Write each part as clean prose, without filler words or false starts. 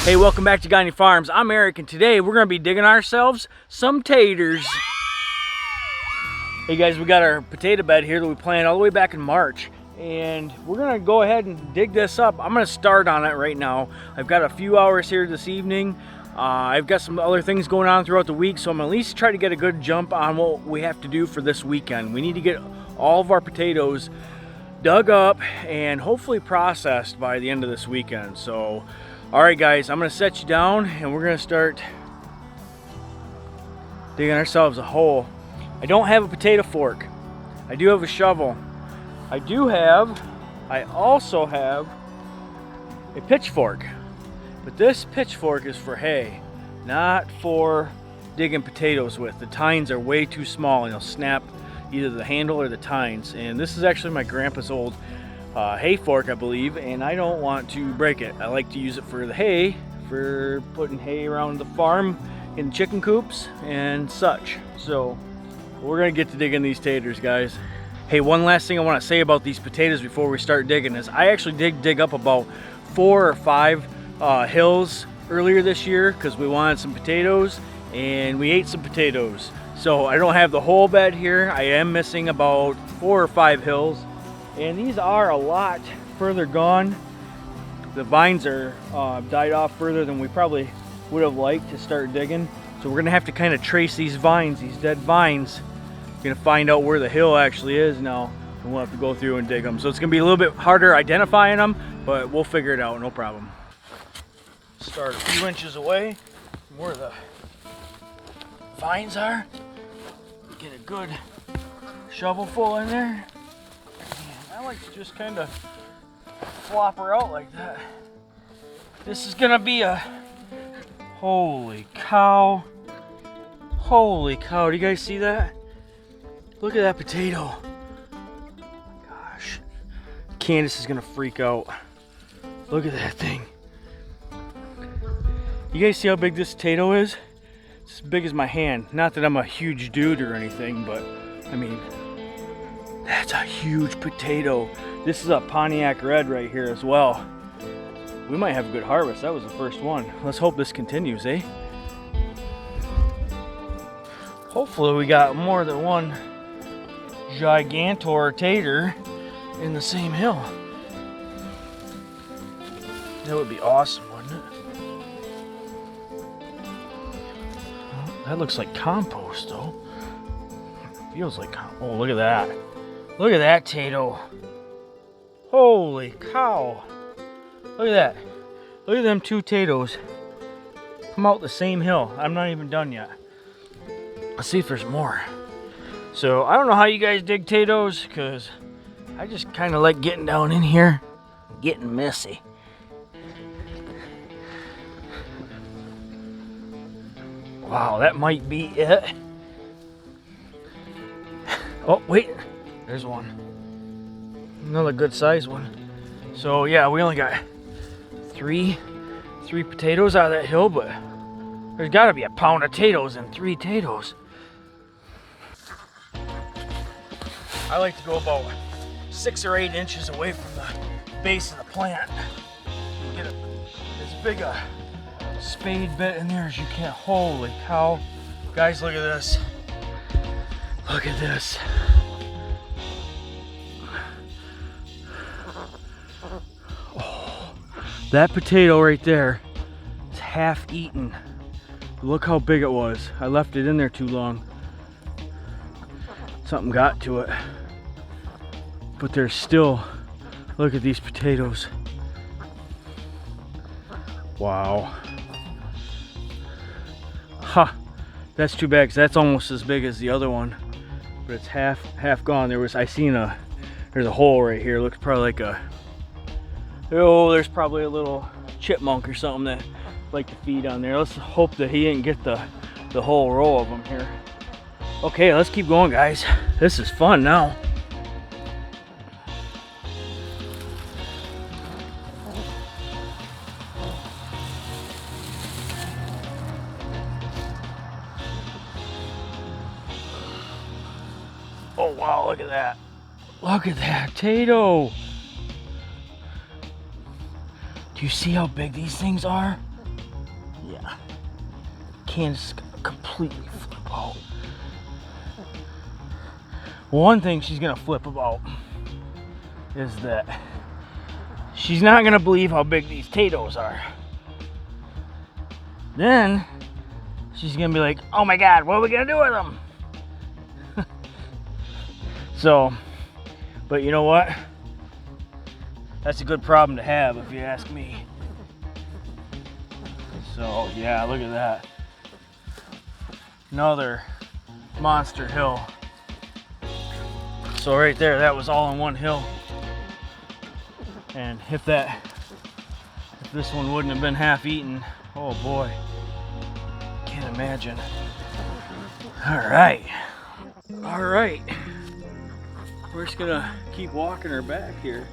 Hey, welcome back to Gagne Farms. I'm Eric, and today we're going to be digging ourselves some taters. Hey guys, we got our potato bed here that we planted all the way back in March, and we're going to go ahead and dig this up. I'm going to start on it right now. I've got a few hours here this evening. I've got some other things going on throughout the week, so I'm going to at least try to get a good jump on what we have to do for this weekend. We need to get all of our potatoes dug up and hopefully processed by the end of this weekend. So all right guys, I'm gonna set you down and we're gonna start digging ourselves a hole. I don't have a potato fork. I do have a shovel. I also have a pitchfork. But this pitchfork is for hay, not for digging potatoes with. The tines are way too small and they'll snap either the handle or the tines. And this is actually my grandpa's old hay fork, I believe, and I don't want to break it. I like to use it for the hay, for putting hay around the farm in chicken coops and such. So we're gonna get to digging these taters, guys. Hey, one last thing I want to say about these potatoes before we start digging is I actually did dig up about 4 or 5 hills earlier this year because we wanted some potatoes and we ate some potatoes. So I don't have the whole bed here. I am missing about 4 or 5 hills. And these are a lot further gone. The vines are died off further than we probably would have liked to start digging. So we're gonna have to kind of trace these vines, these dead vines. We're gonna find out where the hill actually is now. And we'll have to go through and dig them. So it's gonna be a little bit harder identifying them, but we'll figure it out, no problem. Start a few inches away from where the vines are. Get a good shovelful in there. I like to just kind of flop her out like that. This is gonna be a holy cow. Holy cow, do you guys see that? Look at that potato. Gosh, Candace is gonna freak out. Look at that thing. You guys see how big this potato is? It's as big as my hand. Not that I'm a huge dude or anything, but I mean, that's a huge potato. This is a Pontiac Red right here as well. We might have a good harvest. That was the first one. Let's hope this continues, eh? Hopefully we got more than one gigantor tater in the same hill. That would be awesome, wouldn't it? Well, that looks like compost though. Feels like, oh, look at that. Look at that tato. Holy cow. Look at that. Look at them 2 tatoes. Come out the same hill. I'm not even done yet. Let's see if there's more. So I don't know how you guys dig tatoes, because I just kind of like getting down in here, getting messy. Wow, that might be it. Oh, wait. There's one. Another good sized one. So yeah, we only got three potatoes out of that hill, but there's gotta be a pound of potatoes and 3 potatoes. I like to go about 6 or 8 inches away from the base of the plant. Get as big a spade bit in there as you can. Holy cow. Guys, look at this. Look at this. That potato right there is half eaten. Look how big it was. I left it in there too long. Something got to it. But there's still, look at these potatoes. Wow. Ha! That's too bad because that's almost as big as the other one. But it's half gone. There's a hole right here. Looks probably like a, oh, there's probably a little chipmunk or something that like to feed on there. Let's hope that he didn't get the whole row of them here. Okay, let's keep going, guys. This is fun now. Oh wow, look at that. Look at that potato. Do you see how big these things are? Yeah. Candace completely flip out. One thing she's gonna flip about is that she's not gonna believe how big these potatoes are. Then she's gonna be like, oh my God, what are we gonna do with them? So, but you know what? That's a good problem to have if you ask me. So yeah, look at that. Another monster hill. So right there, that was all in one hill. And if this one wouldn't have been half eaten, oh boy, can't imagine. All right. We're just gonna keep walking her back here.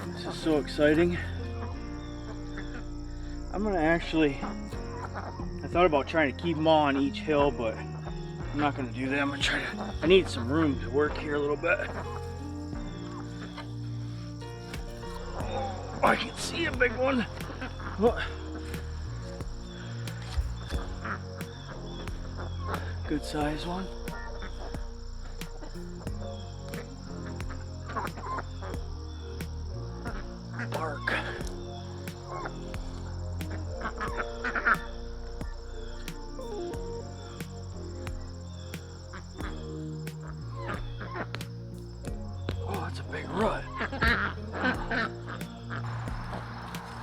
This is so exciting. I'm gonna actually, I thought about trying to keep them all on each hill, but I'm not gonna do that. I'm gonna try to, I need some room to work here a little bit. Oh, I can see a big one. Oh. Good size one. Bark. Oh, that's a big rut.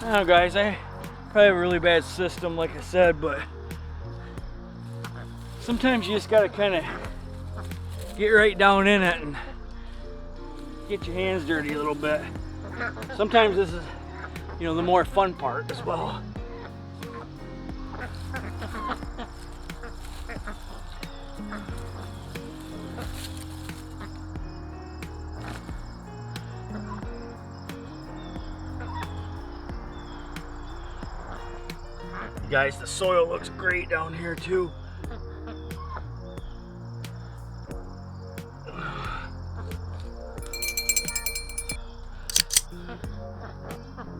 Now, guys, I probably have a really bad system, like I said, but sometimes you just gotta kind of get right down in it and get your hands dirty a little bit. Sometimes this is, you know, the more fun part as well. You guys, the soil looks great down here too.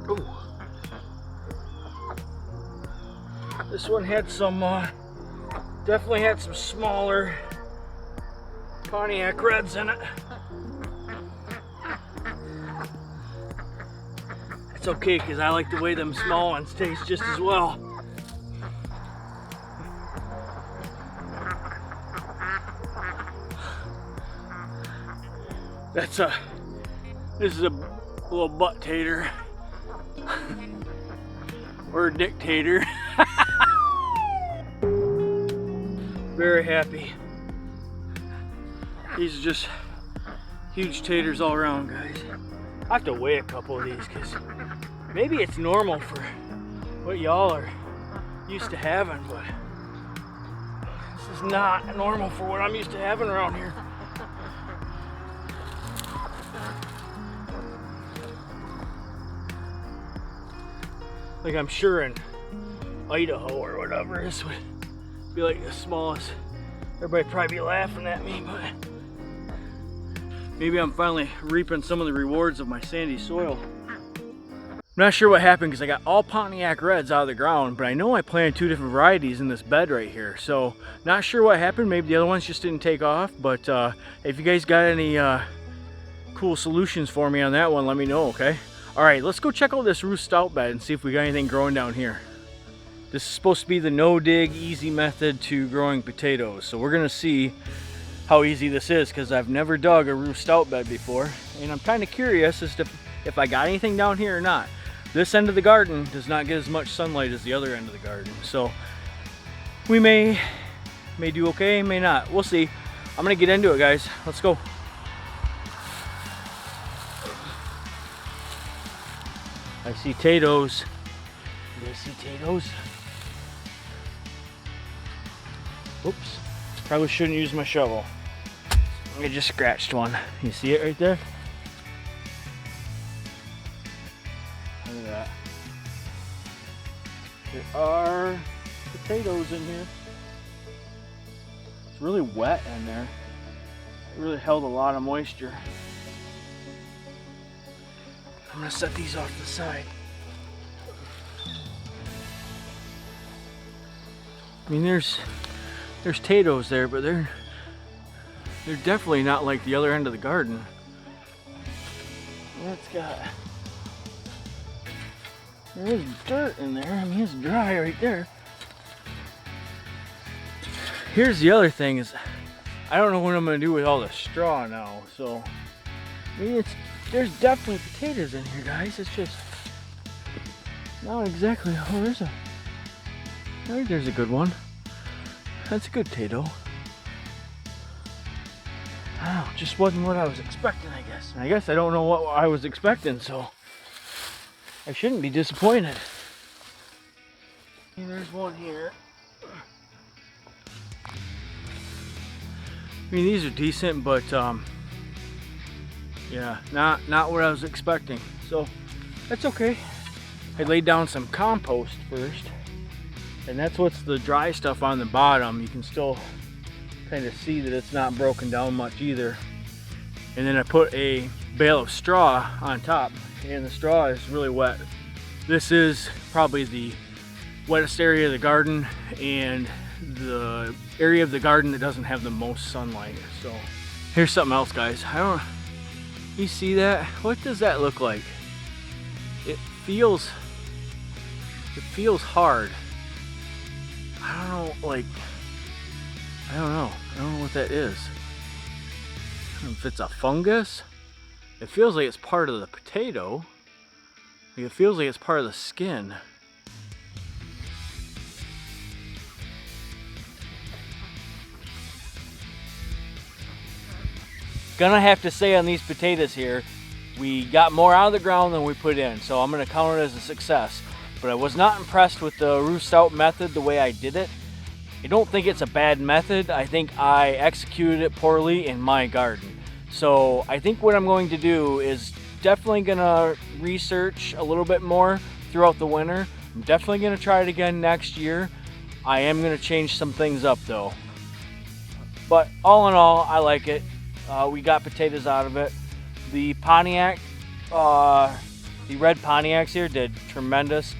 Ooh. This one had some, definitely had some smaller Pontiac Reds in it. It's okay, because I like the way them small ones taste just as well. This is a little butt tater. Or a dictator. Very happy. These are just huge taters all around, guys. I have to weigh a couple of these because maybe it's normal for what y'all are used to having, but this is not normal for what I'm used to having around here. Like, I'm sure in Idaho or whatever, this would be like the smallest. Everybody probably be laughing at me, but maybe I'm finally reaping some of the rewards of my sandy soil. I'm not sure what happened because I got all Pontiac Reds out of the ground, but I know I planted 2 different varieties in this bed right here. So not sure what happened. Maybe the other ones just didn't take off, but if you guys got any cool solutions for me on that one, let me know, okay? All right, let's go check out this roost out bed and see if we got anything growing down here. This is supposed to be the no-dig, easy method to growing potatoes. So we're gonna see how easy this is because I've never dug a roost out bed before. And I'm kind of curious as to if I got anything down here or not. This end of the garden does not get as much sunlight as the other end of the garden. So we may do okay, may not. We'll see. I'm gonna get into it, guys. Let's go. I see potatoes. You guys see potatoes? Oops. Probably shouldn't use my shovel. I just scratched one. You see it right there? Look at that. There are potatoes in here. It's really wet in there. It really held a lot of moisture. I'm gonna set these off to the side. I mean, there's potatoes there, but they're definitely not like the other end of the garden. There's dirt in there. I mean, it's dry right there. Here's the other thing is, I don't know what I'm gonna do with all the straw now. So, I mean, there's definitely potatoes in here, guys. It's just not exactly. Oh, there's a good one. That's a good potato. Oh, just wasn't what I was expecting, I guess. I guess I don't know what I was expecting, so I shouldn't be disappointed. And there's one here. I mean, these are decent, but yeah, not what I was expecting. So that's okay. I laid down some compost first, and that's what's the dry stuff on the bottom. You can still kind of see that it's not broken down much either. And then I put a bale of straw on top, and the straw is really wet. This is probably the wettest area of the garden and the area of the garden that doesn't have the most sunlight. So here's something else, guys. You see that? What does that look like? It feels hard. I don't know, like, I don't know what that is. I don't know if it's a fungus. It feels like it's part of the potato. It feels like it's part of the skin. Gonna have to say on these potatoes here, we got more out of the ground than we put in, so I'm gonna count it as a success. But I was not impressed with the roost out method, the way I did it. I don't think it's a bad method. I think I executed it poorly in my garden. So I think what I'm going to do is definitely gonna research a little bit more throughout the winter. I'm definitely gonna try it again next year. I am gonna change some things up though. But all in all, I like it. We got potatoes out of it. The Pontiac, the red Pontiacs here did tremendous.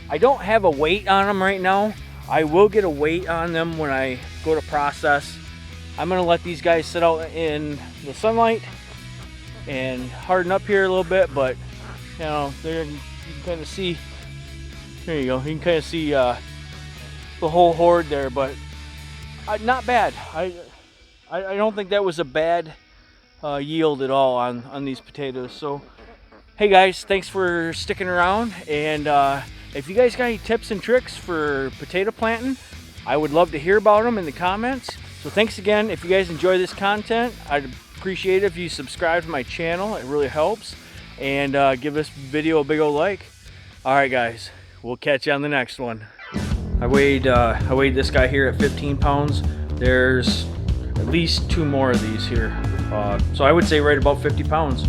I don't have a weight on them right now. I will get a weight on them when I go to process. I'm gonna let these guys sit out in the sunlight and harden up here a little bit, but you know, you can kind of see, there you go, you can kind of see the whole horde there, but not bad. I don't think that was a bad yield at all on these potatoes. So hey guys, thanks for sticking around, and if you guys got any tips and tricks for potato planting, I would love to hear about them in the comments. So thanks again. If you guys enjoy this content, I'd appreciate it if you subscribe to my channel. It really helps. And give this video a big old like. Alright guys, we'll catch you on the next one. I weighed this guy here at 15 pounds. There's at least 2 more of these here. So I would say right about 50 pounds.